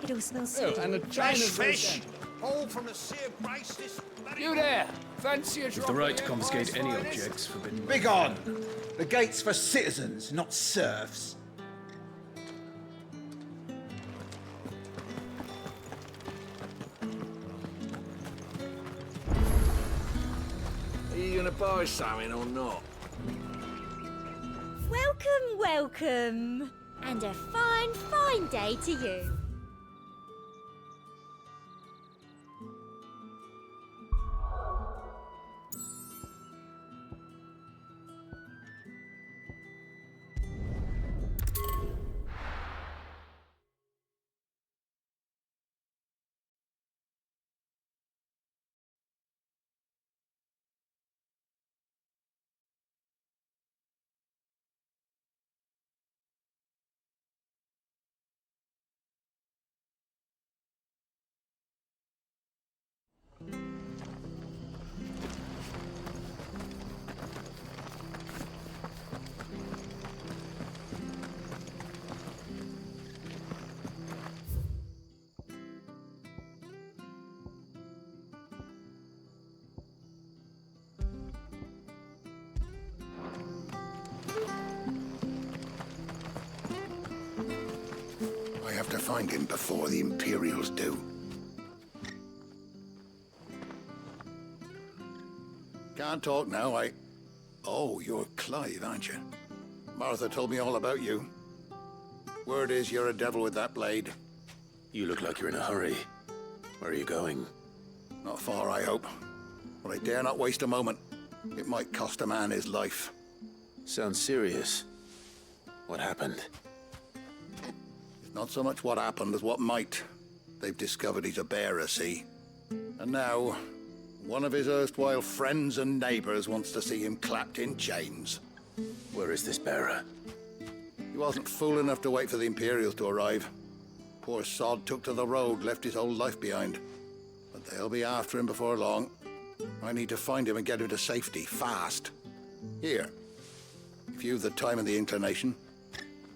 It all smells Oh, so and a China's fish! All from the sea of Grace this... You there! Fancy a You've the right to confiscate any objects forbidden. Begone! The gate's for citizens, not serfs. Are you gonna buy something or not? Welcome, welcome. And a fine, fine day to you. I have to find him before the Imperials do. Can't talk now, Oh, you're Clive, aren't you? Martha told me all about you. Word is you're a devil with that blade. You look like you're in a hurry. Where are you going? Not far, I hope. But I dare not waste a moment. It might cost a man his life. Sounds serious. What happened? It's not so much what happened as what might. They've discovered he's a bearer, see? And now, one of his erstwhile friends and neighbors wants to see him clapped in chains. Where is this bearer? He wasn't fool enough to wait for the Imperials to arrive. Poor sod took to the road, left his whole life behind. But they'll be after him before long. I need to find him and get him to safety, fast. Here, if you've the time and the inclination,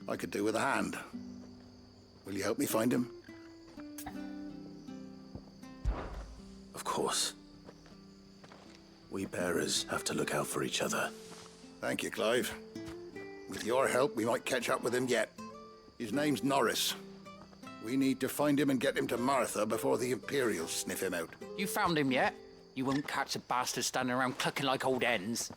I could do with a hand. Will you help me find him? Of course. We bearers have to look out for each other. Thank you, Clive. With your help, we might catch up with him yet. His name's Norris. We need to find him and get him to Martha before the Imperials sniff him out. You found him yet? You won't catch a bastard standing around clucking like old hens.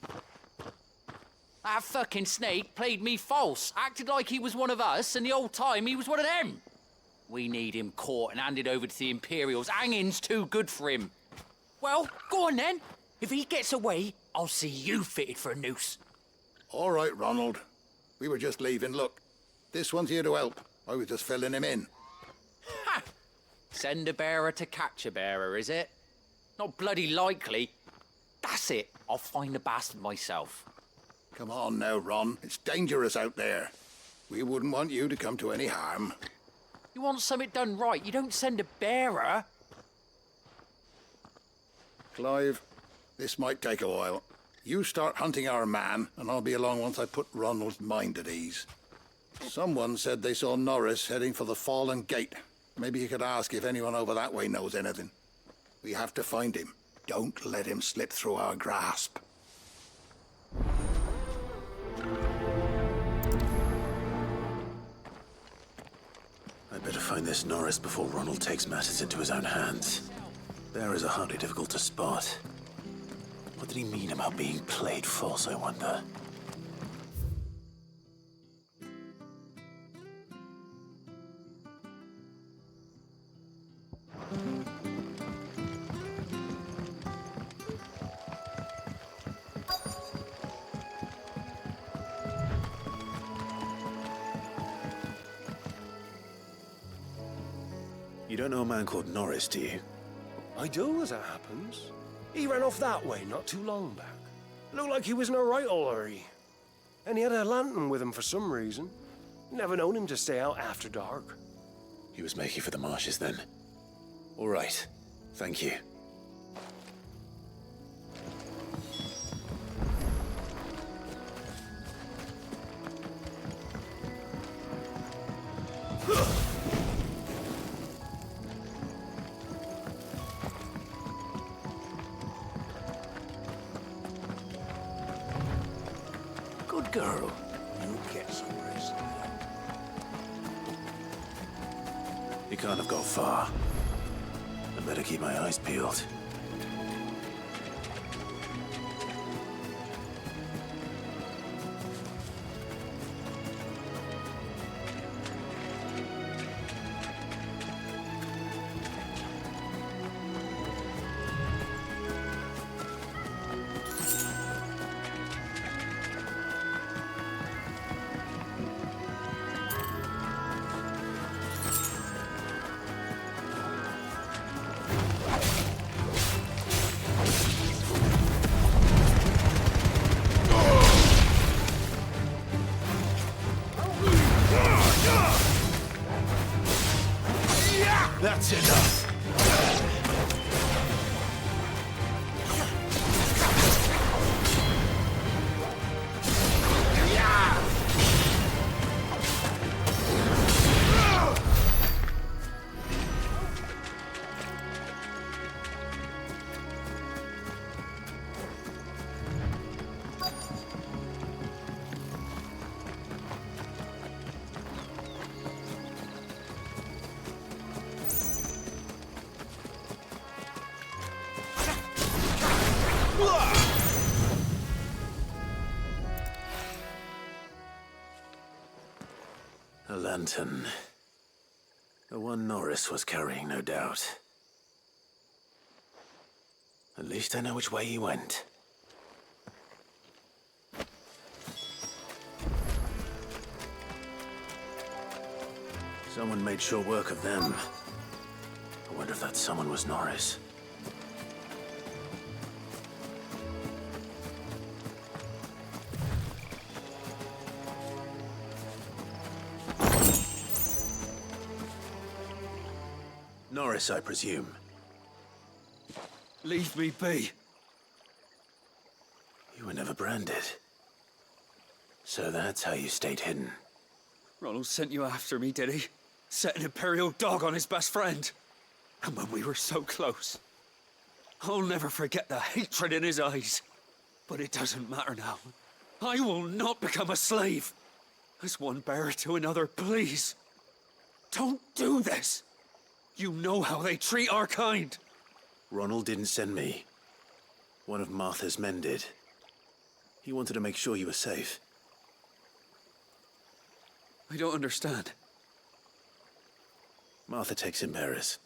That fucking snake played me false, acted like he was one of us, and the whole time he was one of them. We need him caught and handed over to the Imperials. Hanging's too good for him. Well, go on then. If he gets away, I'll see you fitted for a noose. All right, Ronald. We were just leaving. Look, this one's here to help. I was just filling him in. Ha! Send a bearer to catch a bearer, is it? Not bloody likely. That's it. I'll find the bastard myself. Come on now, Ron. It's dangerous out there. We wouldn't want you to come to any harm. You want something done right, you don't send a bearer. Clive, this might take a while. You start hunting our man, and I'll be along once I put Ronald's mind at ease. Someone said they saw Norris heading for the Fallen Gate. Maybe you could ask if anyone over that way knows anything. We have to find him. Don't let him slip through our grasp. I'd better find this Norris before Ronald takes matters into his own hands. Bearers are hardly difficult to spot. What did he mean about being played false, I wonder? You don't know a man called Norris, do you? I do, as it happens. He ran off that way not too long back. Looked like he was in a right old hurry. And he had a lantern with him for some reason. Never known him to stay out after dark. He was making for the marshes then. All right. Thank you. girl. You'll get some rest. He can't have gone far. I better keep my eyes peeled. That's enough. A lantern. The one Norris was carrying, no doubt. At least I know which way he went. Someone made sure work of them. I wonder if that someone was Norris. Norris, I presume. Leave me be. You were never branded. So that's how you stayed hidden. Ronald sent you after me, did he? Set an Imperial dog on his best friend. And when we were so close. I'll never forget the hatred in his eyes. But it doesn't matter now. I will not become a slave. As one bearer to another, please. Don't do this. You know how they treat our kind. Ronald didn't send me. One of Martha's men did. He wanted to make sure you were safe. I don't understand. Martha takes in bearers.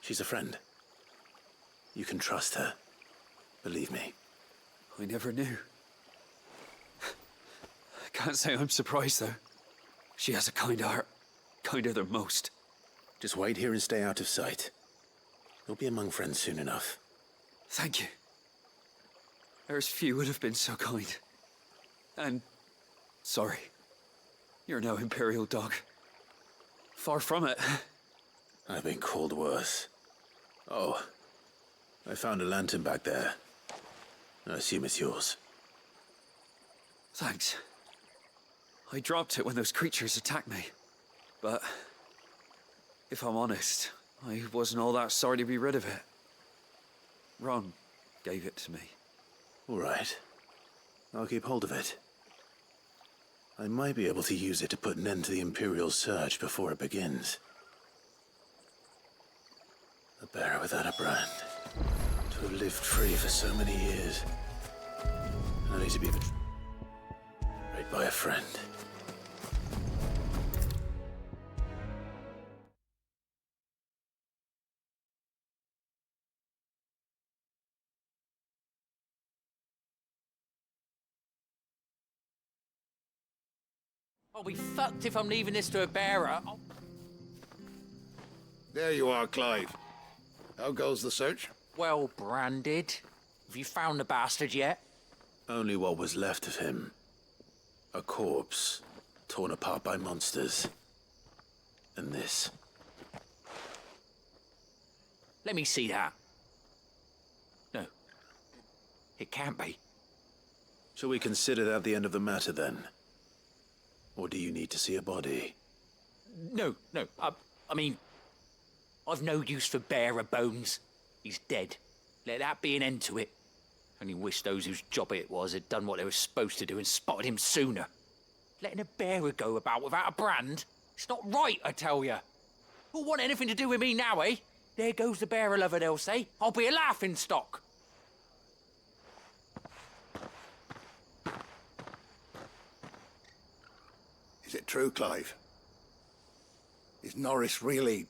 She's a friend. You can trust her. Believe me. I never knew. I can't say I'm surprised, though. She has a kind heart. Kinder than most. Just wait here and stay out of sight. You'll be among friends soon enough. Thank you. There's few would have been so kind. And sorry. You're no Imperial dog. Far from it. I've been called worse. Oh, I found a lantern back there. I assume it's yours. Thanks. I dropped it when those creatures attacked me. But if I'm honest, I wasn't all that sorry to be rid of it. Ron gave it to me. All right. I'll keep hold of it. I might be able to use it to put an end to the Imperial surge before it begins. A bearer without a brand. To have lived free for so many years. Only to be betrayed by a friend. I'll be fucked if I'm leaving this to a bearer. There you are, Clive. How goes the search? Well branded. Have you found the bastard yet? Only what was left of him. A corpse, torn apart by monsters. And this. Let me see that. No. It can't be. Shall we consider that the end of the matter, then? Or do you need to see a body? No. I mean, I've no use for bearer bones. He's dead. Let that be an end to it. Only wish those whose job it was had done what they were supposed to do and spotted him sooner. Letting a bearer go about without a brand? It's not right, I tell you. Who'll want anything to do with me now, eh? There goes the bearer lover, they'll say. I'll be a laughing stock. Is it true, Clive? Is Norris really...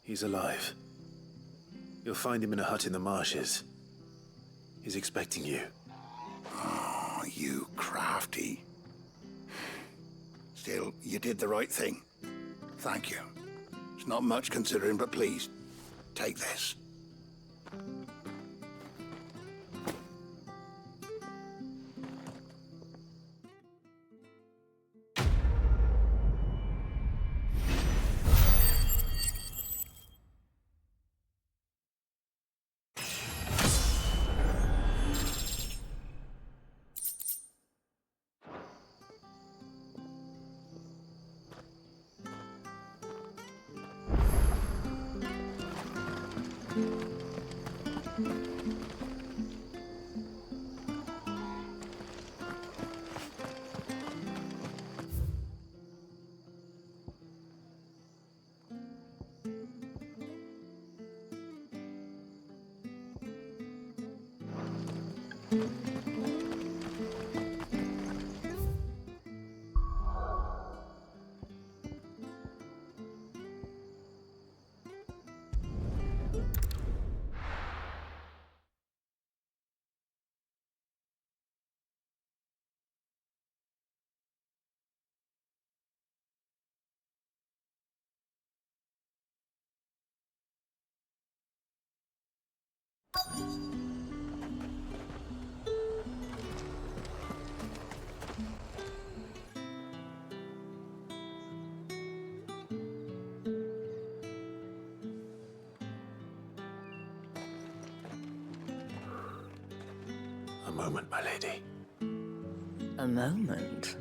He's alive. You'll find him in a hut in the marshes. He's expecting you. Oh, you crafty. Still, you did the right thing. Thank you. It's not much considering, but please, take this. A moment, my lady. A moment?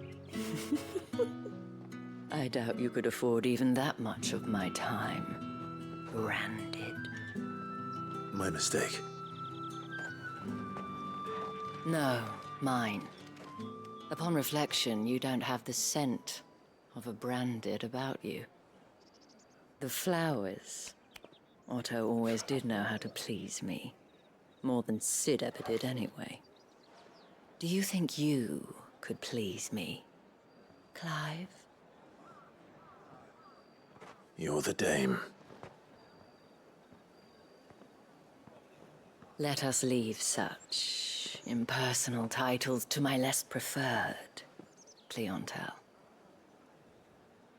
I doubt you could afford even that much of my time. Branded. My mistake. No, mine. Upon reflection, you don't have the scent of a branded about you. The flowers. Otto always did know how to please me. More than Sid ever did anyway. Do you think you could please me, Clive? You're the dame. Let us leave such impersonal titles to my less preferred clientele.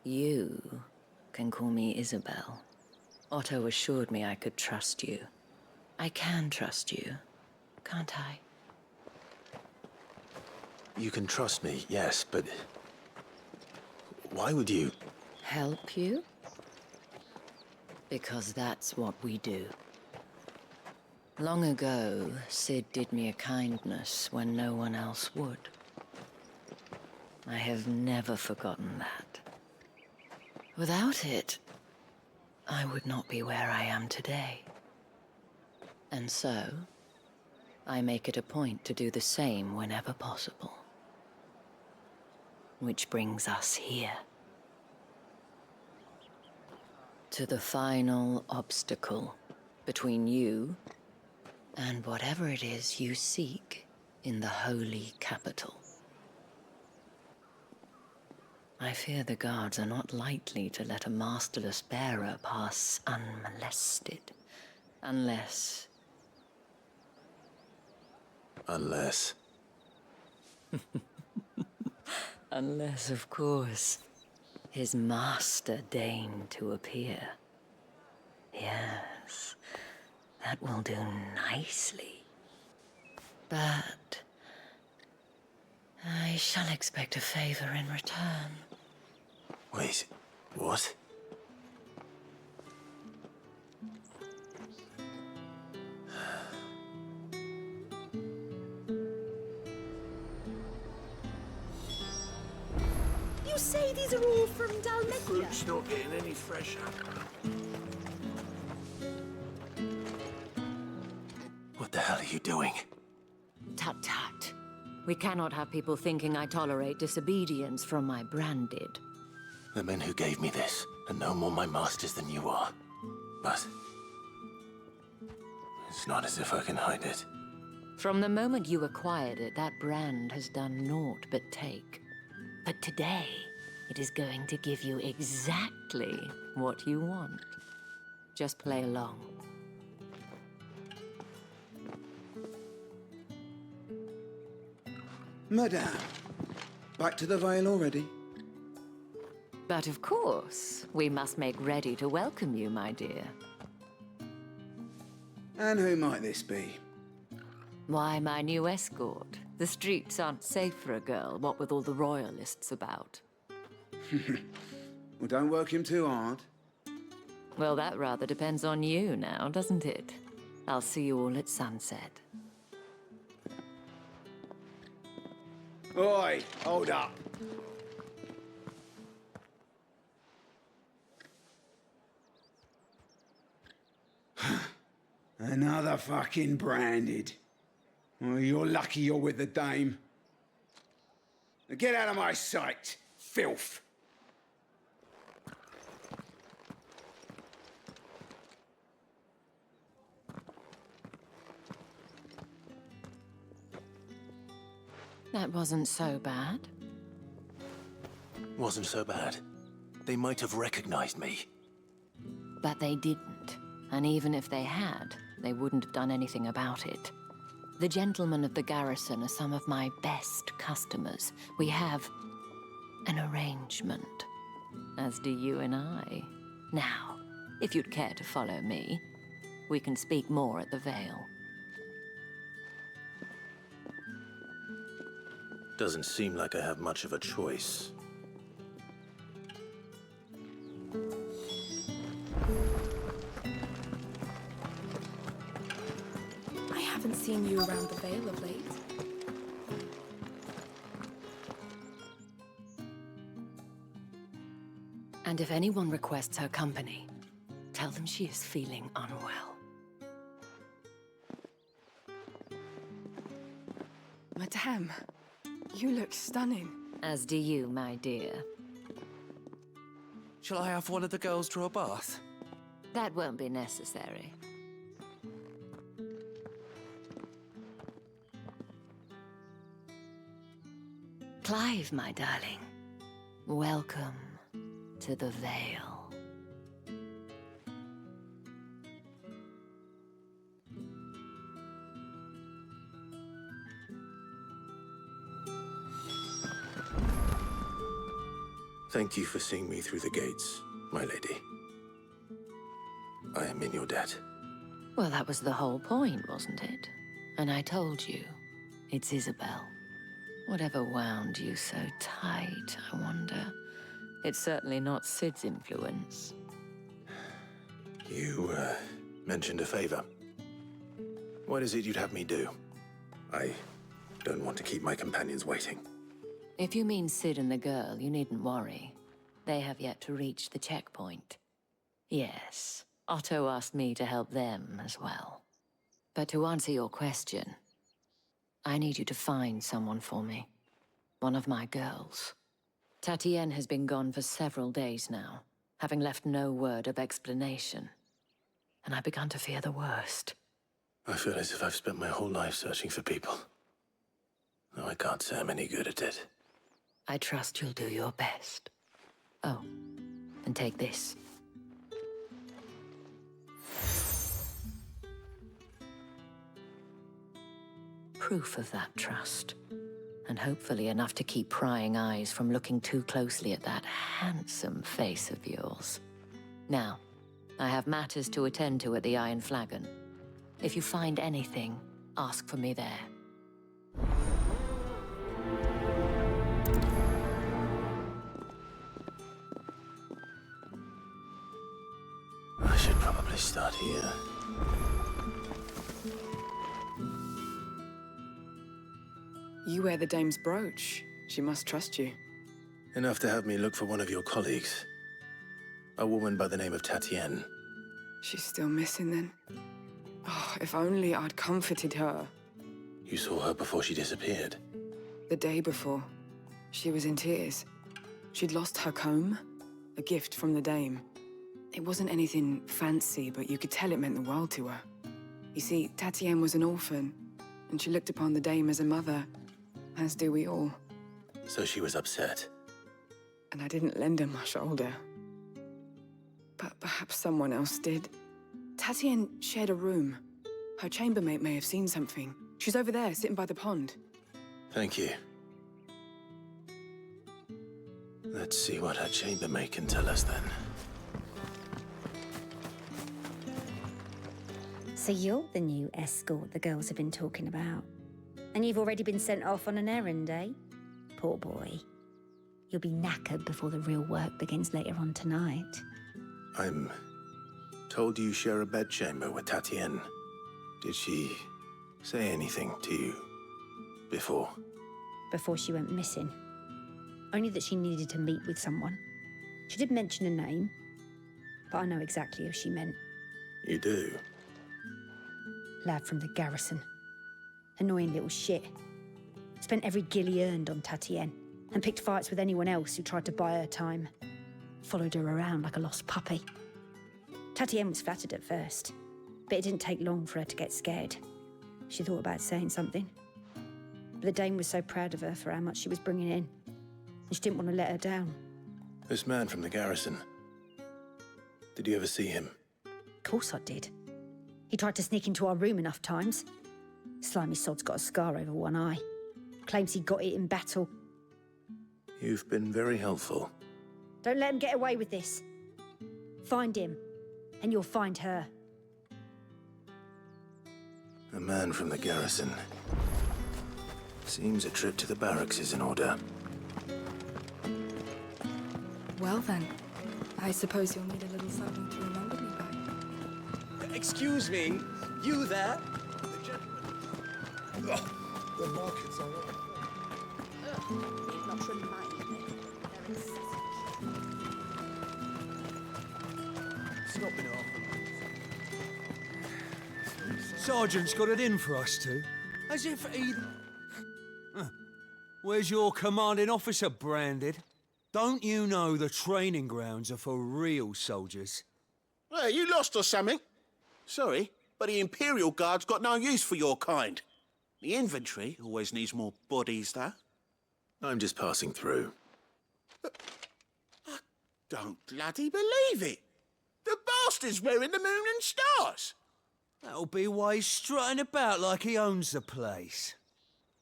You can call me Isabel. Otto assured me I could trust you. I can trust you, can't I? You can trust me, yes, but... why would you... Help you? Because that's what we do. Long ago, Sid did me a kindness when no one else would. I have never forgotten that. Without it, I would not be where I am today. And so, I make it a point to do the same whenever possible. Which brings us here. To the final obstacle between you and whatever it is you seek in the holy capital. I fear the guards are not likely to let a masterless bearer pass unmolested, unless... Unless... Unless, of course, his master deigned to appear. Yes, that will do nicely. But I shall expect a favor in return. Wait, what? You say these are all from Dalmatia? Fruit's not getting any fresher. What the hell are you doing? Tut tut. We cannot have people thinking I tolerate disobedience from my branded. The men who gave me this are no more my masters than you are. But it's not as if I can hide it. From the moment you acquired it, that brand has done naught but take. But today, it is going to give you exactly what you want. Just play along. Madame, back to the Vale already? But of course, we must make ready to welcome you, my dear. And who might this be? Why, my new escort. The streets aren't safe for a girl, what with all the royalists about. Well, don't work him too hard. Well, that rather depends on you now, doesn't it? I'll see you all at sunset. Oi, hold up. Another fucking branded. Well, you're lucky you're with the dame. Now get out of my sight, filth. That wasn't so bad. Wasn't so bad. They might have recognized me. But they didn't. And even if they had, they wouldn't have done anything about it. The gentlemen of the garrison are some of my best customers. We have an arrangement, as do you and I. Now, if you'd care to follow me, we can speak more at the Vale. Doesn't seem like I have much of a choice. I haven't seen you around the Vale of late. And if anyone requests her company, tell them she is feeling unwell. Madame, you look stunning. As do you, my dear. Shall I have one of the girls draw a bath? That won't be necessary. Clive, my darling. Welcome to the Vale. Thank you for seeing me through the gates, my lady. I am in your debt. Well, that was the whole point, wasn't it? And I told you, it's Isabel. Whatever wound you so tight, I wonder. It's certainly not Sid's influence. You, mentioned a favor. What is it you'd have me do? I don't want to keep my companions waiting. If you mean Sid and the girl, you needn't worry. They have yet to reach the checkpoint. Yes, Otto asked me to help them as well. But to answer your question, I need you to find someone for me. One of my girls. Tatienne has been gone for several days now, having left no word of explanation. And I've begun to fear the worst. I feel as if I've spent my whole life searching for people. Though I can't say I'm any good at it. I trust you'll do your best. Oh, and take this. Proof of that trust. And hopefully enough to keep prying eyes from looking too closely at that handsome face of yours. Now, I have matters to attend to at the Iron Flagon. If you find anything, ask for me there. I should probably start here. You wear the dame's brooch. She must trust you. Enough to have me look for one of your colleagues. A woman by the name of Tatienne. She's still missing then. Oh, if only I'd comforted her. You saw her before she disappeared? The day before, she was in tears. She'd lost her comb, a gift from the dame. It wasn't anything fancy, but you could tell it meant the world to her. You see, Tatienne was an orphan, and she looked upon the dame as a mother, as do we all. So she was upset. And I didn't lend her my shoulder. But perhaps someone else did. Tatienne shared a room. Her chambermaid may have seen something. She's over there, sitting by the pond. Thank you. Let's see what her chambermaid can tell us then. So you're the new escort the girls have been talking about. And you've already been sent off on an errand, eh? Poor boy. You'll be knackered before the real work begins later on tonight. I'm told you share a bedchamber with Tatienne. Did she say anything to you before? Before she went missing. Only that she needed to meet with someone. She did mention a name, but I know exactly who she meant. You do? Lad from the garrison. Annoying little shit. Spent every guil he earned on Tatienne, and picked fights with anyone else who tried to buy her time. Followed her around like a lost puppy. Tatienne was flattered at first, but it didn't take long for her to get scared. She thought about saying something. But the dame was so proud of her for how much she was bringing in, and she didn't want to let her down. This man from the garrison. Did you ever see him? Of course I did. He tried to sneak into our room enough times. Slimy sod's got a scar over one eye. Claims he got it in battle. You've been very helpful. Don't let him get away with this. Find him, and you'll find her. A man from the garrison. Seems a trip to the barracks is in order. Well then, I suppose you'll need a little something to remember me by. Excuse me, you there? The market's all right. Not remind me. They're incessant. Stopping off. Sergeant's got it in for us two. As if he... Where's your commanding officer, Branded? Don't you know the training grounds are for real soldiers? Hey, you lost or something? Sorry, but the Imperial Guard's got no use for your kind. The infantry always needs more bodies, though. I'm just passing through. I don't bloody believe it. The bastard's wearing the moon and stars. That'll be why he's strutting about like he owns the place.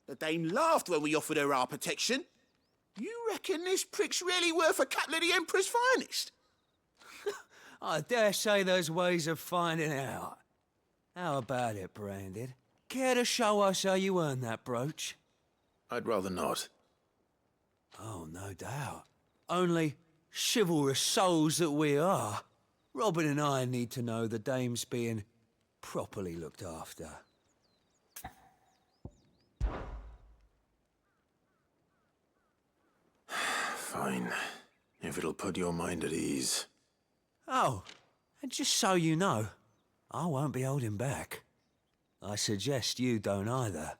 The dame laughed when we offered her our protection. You reckon this prick's really worth a couple of the Emperor's finest? I dare say there's ways of finding out. How about it, Branded? Care to show us how you earned that brooch? I'd rather not. Oh, no doubt. Only chivalrous souls that we are, Robin and I need to know the dame's being properly looked after. Fine. If it'll put your mind at ease. Oh, and just so you know, I won't be holding back. I suggest you don't either.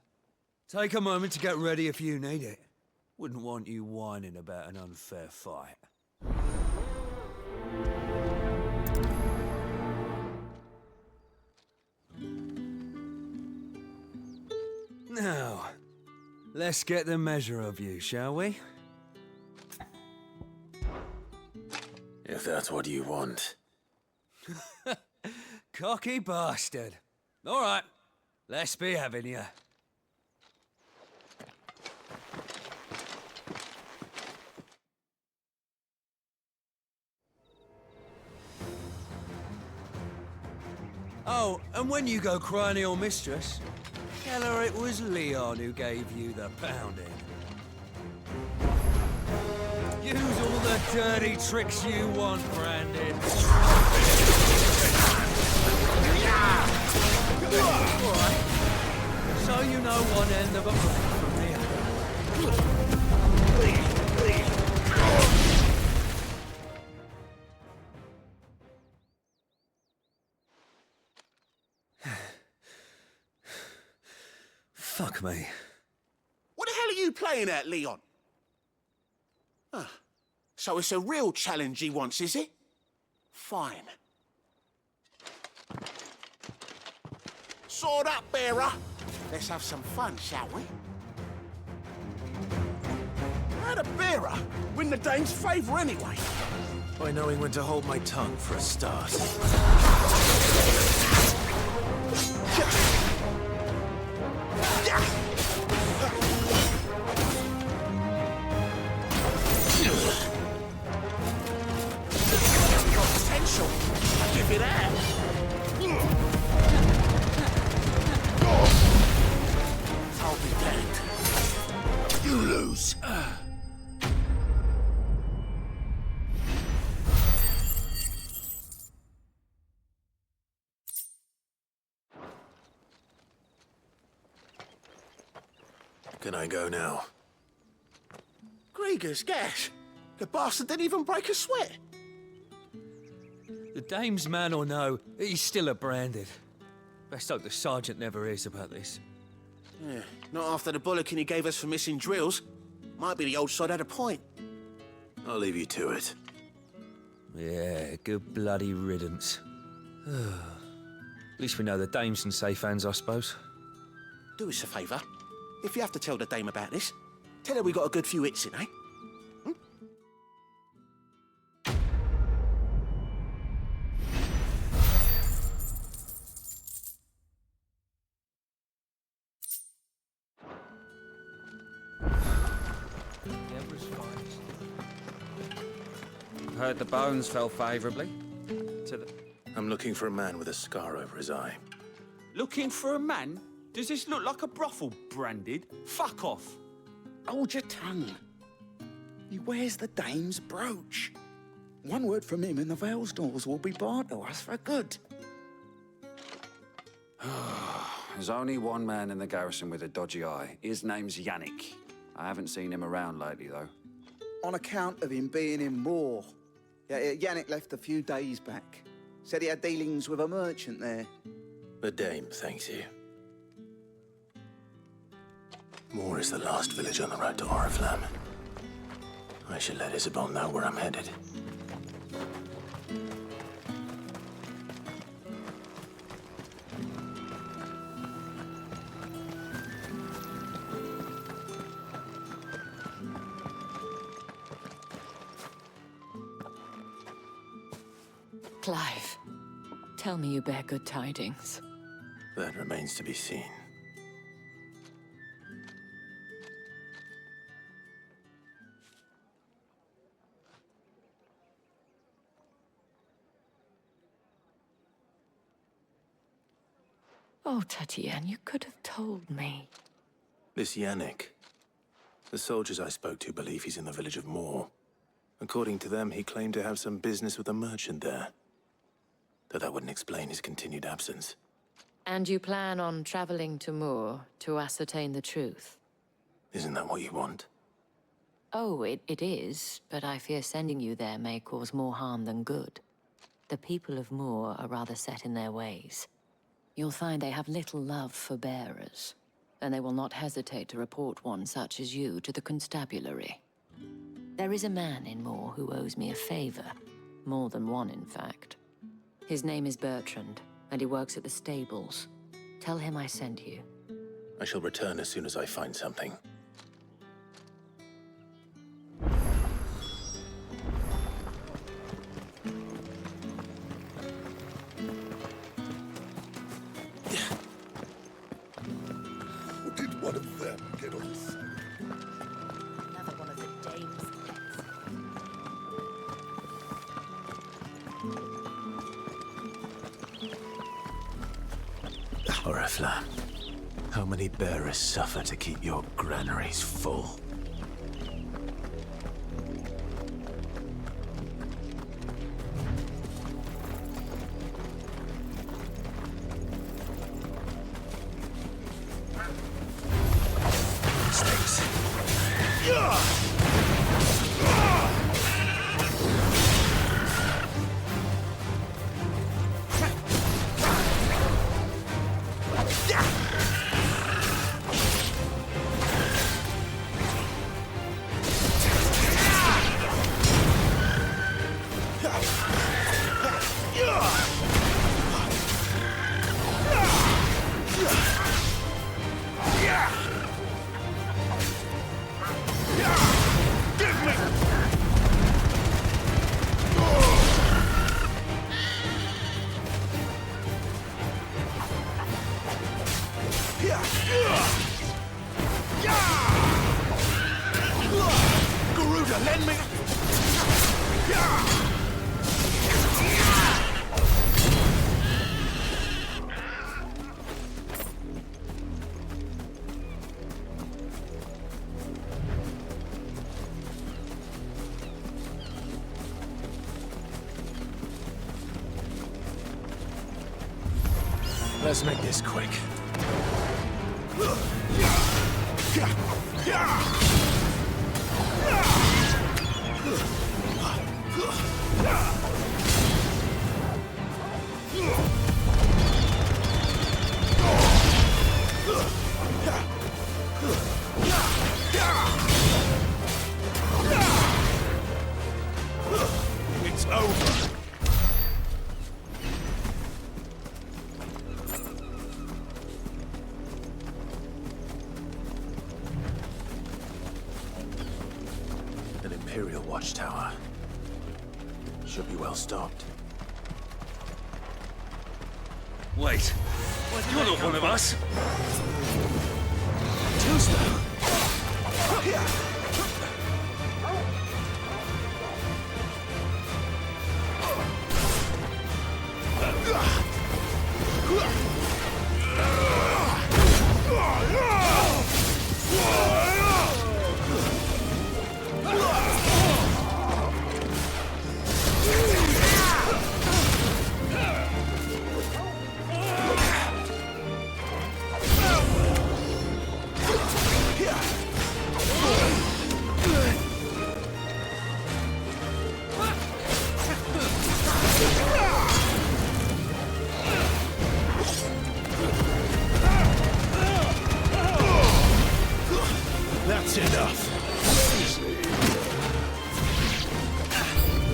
Take a moment to get ready if you need it. Wouldn't want you whining about an unfair fight. Now, let's get the measure of you, shall we? If that's what you want. Cocky bastard. All right, let's be having you. Oh, and when you go crying to your mistress, tell her it was Leon who gave you the pounding. Use all the dirty tricks you want, Brandon. All right. So you know one end of a blade from the other. Fuck me. What the hell are you playing at, Leon? Ah, so it's a real challenge he wants, is it? Fine. Sword up, bearer. Let's have some fun, shall we? How'd a bearer win the dame's favour anyway? By knowing when to hold my tongue for a start. Potential. I'll give you that. I'll be damned. You lose. Can I go now? Grieger's gas. The bastard didn't even break a sweat. The dame's man or no, he's still a branded. Best hope the sergeant never hears about this. Yeah, not after the bullocking he gave us for missing drills. Might be the old sod had a point. I'll leave you to it. Yeah, good bloody riddance. At least we know the dame's in safe hands, I suppose. Do us a favour. If you have to tell the dame about this, tell her we got a good few hits in, eh? Heard the bones fell favourably to the... I'm looking for a man with a scar over his eye. Looking for a man? Does this look like a brothel, branded? Fuck off. Hold your tongue. He wears the dame's brooch. One word from him and the Vale's doors will be barred to us for good. There's only one man in the garrison with a dodgy eye. His name's Yannick. I haven't seen him around lately, though. On account of him being in Moor. Yeah, Yannick left a few days back. Said he had dealings with a merchant there. The dame thanks you. Moor is the last village on the road to Oriflamme. I should let Isabel know where I'm headed. Clive, tell me you bear good tidings. That remains to be seen. Oh, Tatienne, you could have told me. This Yannick. The soldiers I spoke to believe he's in the village of Moor. According to them, he claimed to have some business with a merchant there. Though that wouldn't explain his continued absence. And you plan on traveling to Moor to ascertain the truth? Isn't that what you want? Oh, it is, but I fear sending you there may cause more harm than good. The people of Moor are rather set in their ways. You'll find they have little love for bearers, and they will not hesitate to report one such as you to the constabulary. There is a man in Moor who owes me a favor. More than one, in fact. His name is Bertrand, and he works at the stables. Tell him I sent you. I shall return as soon as I find something. Did one of them get on sight? Another one of the dame's pets. Oriflamme. How many bearers suffer to keep your granaries full? Garuda, lend me... Let's make this quick. It's over. An Imperial watchtower. Should be well stocked. Wait. You're not one of us. Too slow. That's enough.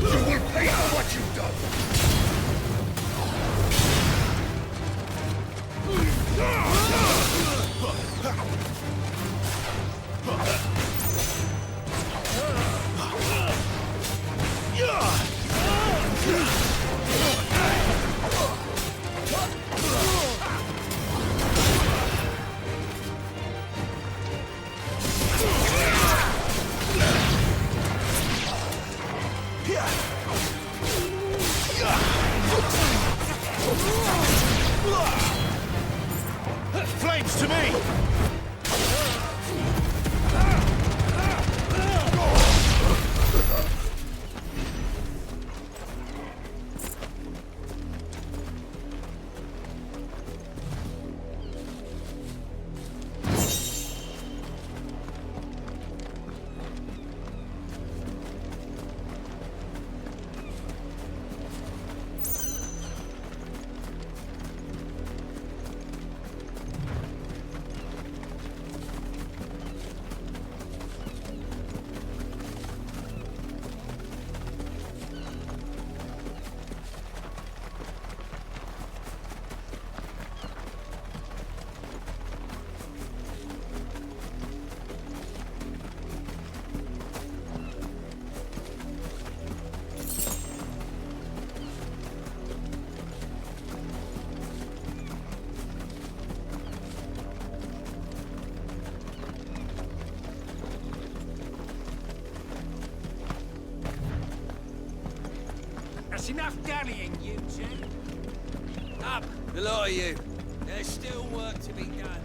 You will pay for what you've done. Flames to me! That's enough dallying, you two. Up! The lot of you. There's still work to be done.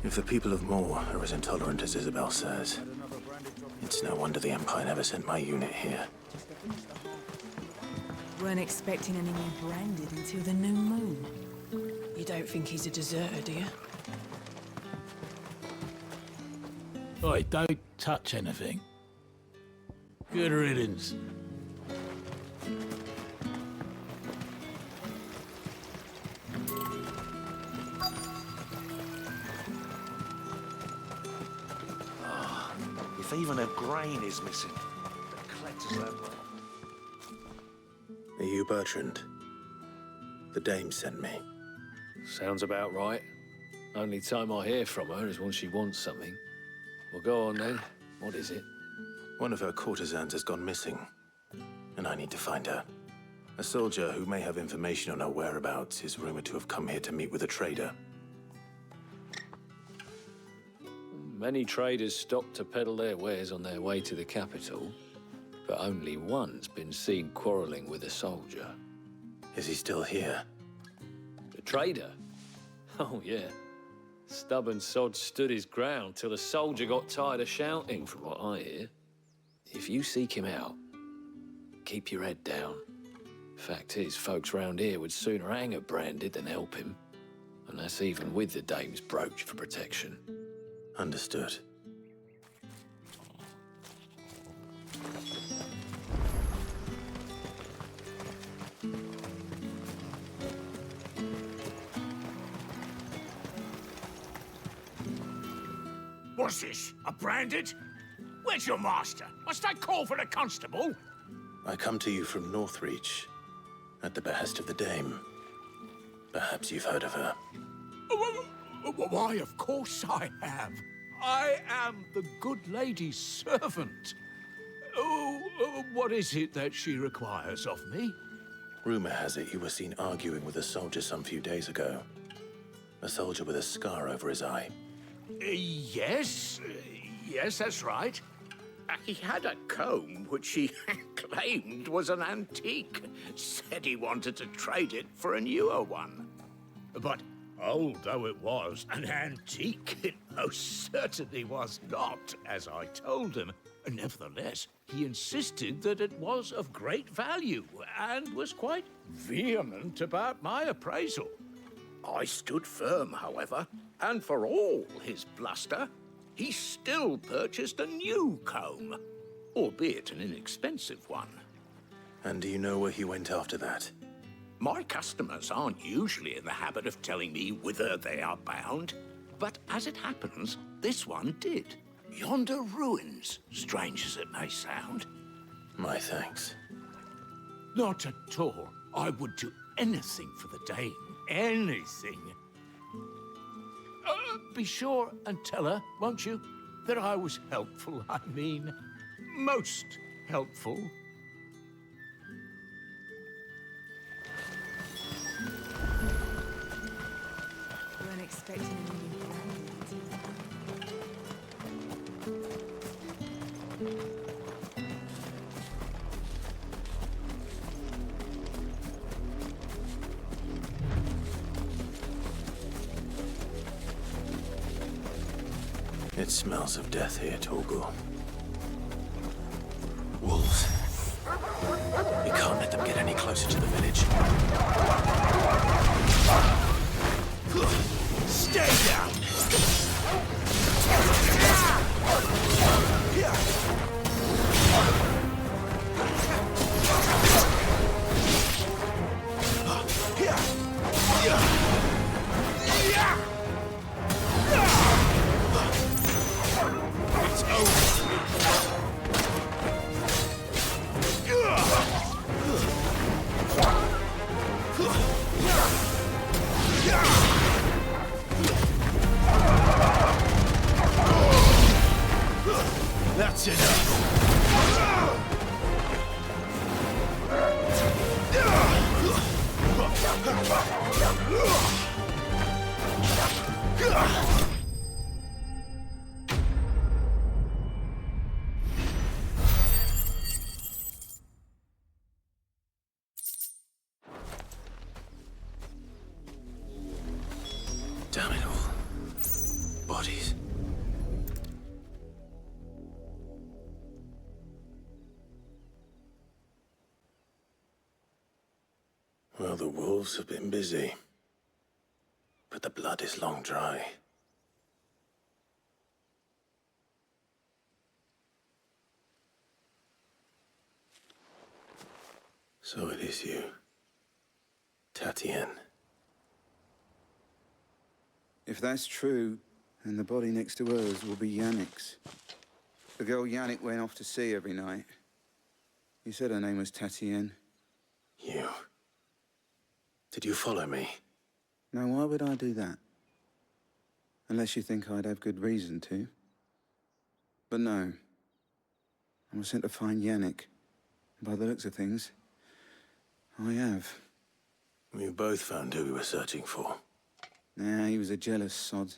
If the people of Moor are as intolerant as Isabel says, it's no wonder the Empire never sent my unit here. Weren't expecting any more branded until the new moon. You don't think he's a deserter, do you? Oi, don't touch anything. Good riddance. If even a grain is missing, the collectors will have money. Are you Bertrand? The dame sent me. Sounds about right. Only time I hear from her is when she wants something. Well, go on then. What is it? One of her courtesans has gone missing. and I need to find her. A soldier who may have information on her whereabouts is rumored to have come here to meet with a trader. Many traders stop to peddle their wares on their way to the capital, but only one's been seen quarreling with a soldier. Is he still here? The trader? Oh, yeah. Stubborn sod stood his ground till the soldier got tired of shouting, from what I hear. If you seek him out, keep your head down. Fact is, folks round here would sooner hang a branded than help him. And that's even with the dame's brooch for protection. Understood. What's this? A branded? Where's your master? Must I call for the constable? I come to you from Northreach, at the behest of the dame. Perhaps you've heard of her. Why, of course I have. I am the good lady's servant. What is it that she requires of me? Rumor has it you were seen arguing with a soldier some few days ago. A soldier with a scar over his eye. Yes, that's right. He had a comb which he claimed was an antique. Said he wanted to trade it for a newer one. But old though it was, an antique it most certainly was not, as I told him. Nevertheless, he insisted that it was of great value and was quite vehement about my appraisal. I stood firm, however, and for all his bluster, he still purchased a new comb, albeit an inexpensive one. And do you know where he went after that? My customers aren't usually in the habit of telling me whither they are bound, but as it happens, this one did. Yonder ruins, strange as it may sound. My thanks. Not at all. I would do anything for the dame. Anything. Be sure and tell her, won't you, that I was helpful. I mean, most helpful. Weren't expecting any new It smells of death here, Torgal. Wolves. We can't let them get any closer to the village. Stay down! It's over. That's enough. Damn it all. Bodies. Well, the wolves have been busy. But the blood is long dry. So it is you, Tatienne. If that's true, then the body next to hers will be Yannick's. The girl Yannick went off to see every night. You said her name was Tatienne. You. Did you follow me? Now, why would I do that? Unless you think I'd have good reason to. But no. I was sent to find Yannick. By the looks of things, I have. We both found who we were searching for. Nah, he was a jealous sod.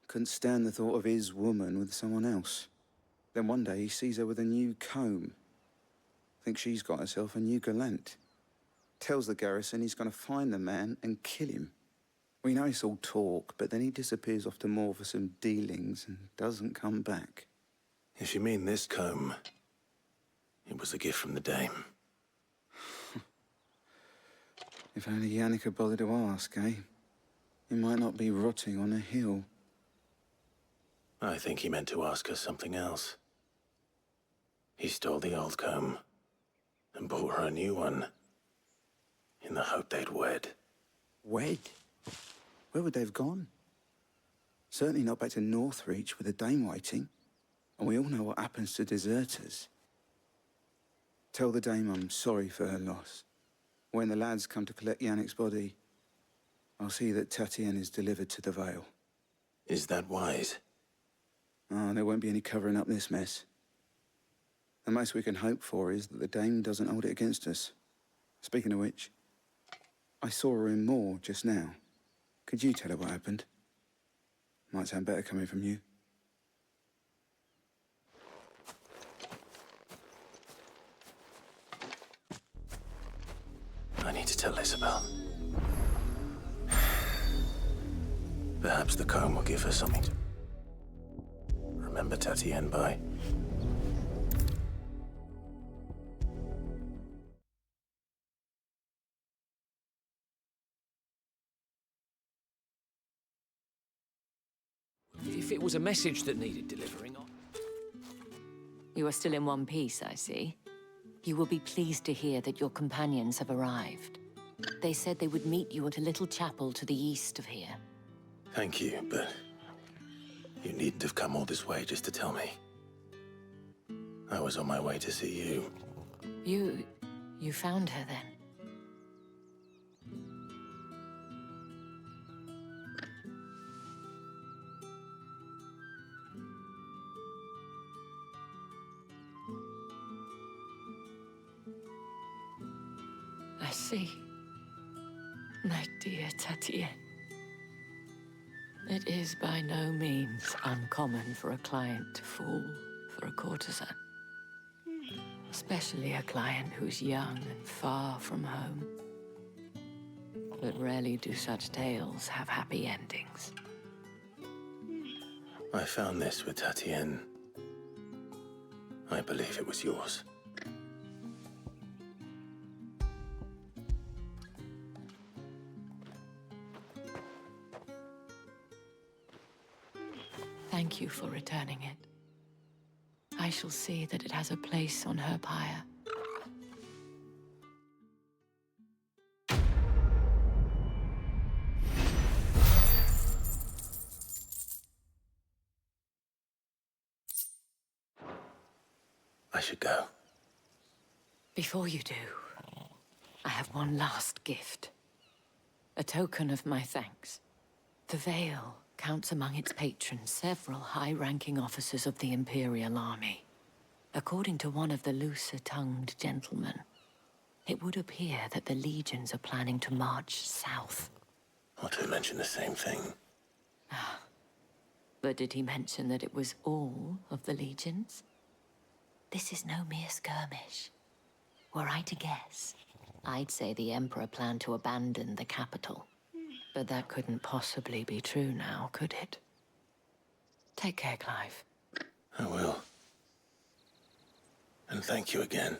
Couldn't stand the thought of his woman with someone else. Then one day he sees her with a new comb. Thinks she's got herself a new gallant. Tells the garrison he's gonna find the man and kill him. We know it's all talk, but then he disappears off to Moor for some dealings and doesn't come back. If you mean this comb, it was a gift from the dame. If only Yannick had bothered to ask, eh? He might not be rotting on a hill. I think he meant to ask us something else. He stole the old comb and bought her a new one in the hope they'd wed. Wed? Where would they have gone? Certainly not back to Northreach with a dame waiting. And we all know what happens to deserters. Tell the dame I'm sorry for her loss. When the lads come to collect Yannick's body, I'll see that Tatienne is delivered to the Vale. Is that wise? Oh, there won't be any covering up this mess. The most we can hope for is that the dame doesn't hold it against us. Speaking of which, I saw her in Moor just now. Could you tell her what happened? Might sound better coming from you. I need to tell Isabel. Perhaps the comb will give her something to remember Tatienne by. If it was a message that needed delivering... You are still in one piece, I see. You will be pleased to hear that your companions have arrived. They said they would meet you at a little chapel to the east of here. Thank you, but you needn't have come all this way just to tell me. I was on my way to see you. You found her then? I see. My dear Tatienne. It is by no means uncommon for a client to fall for a courtesan. Especially a client who's young and far from home. But rarely do such tales have happy endings. I found this with Tatienne. I believe it was yours. Thank you for returning it. I shall see that it has a place on her pyre. I should go. Before you do, I have one last gift. A token of my thanks. The Vale counts among its patrons several high-ranking officers of the Imperial Army. According to one of the looser-tongued gentlemen, it would appear that the legions are planning to march south. Otto mentioned the same thing. But did he mention that it was all of the legions? This is no mere skirmish. Were I to guess, I'd say the Emperor planned to abandon the capital. But that couldn't possibly be true now, could it? Take care, Clive. I will. And thank you again.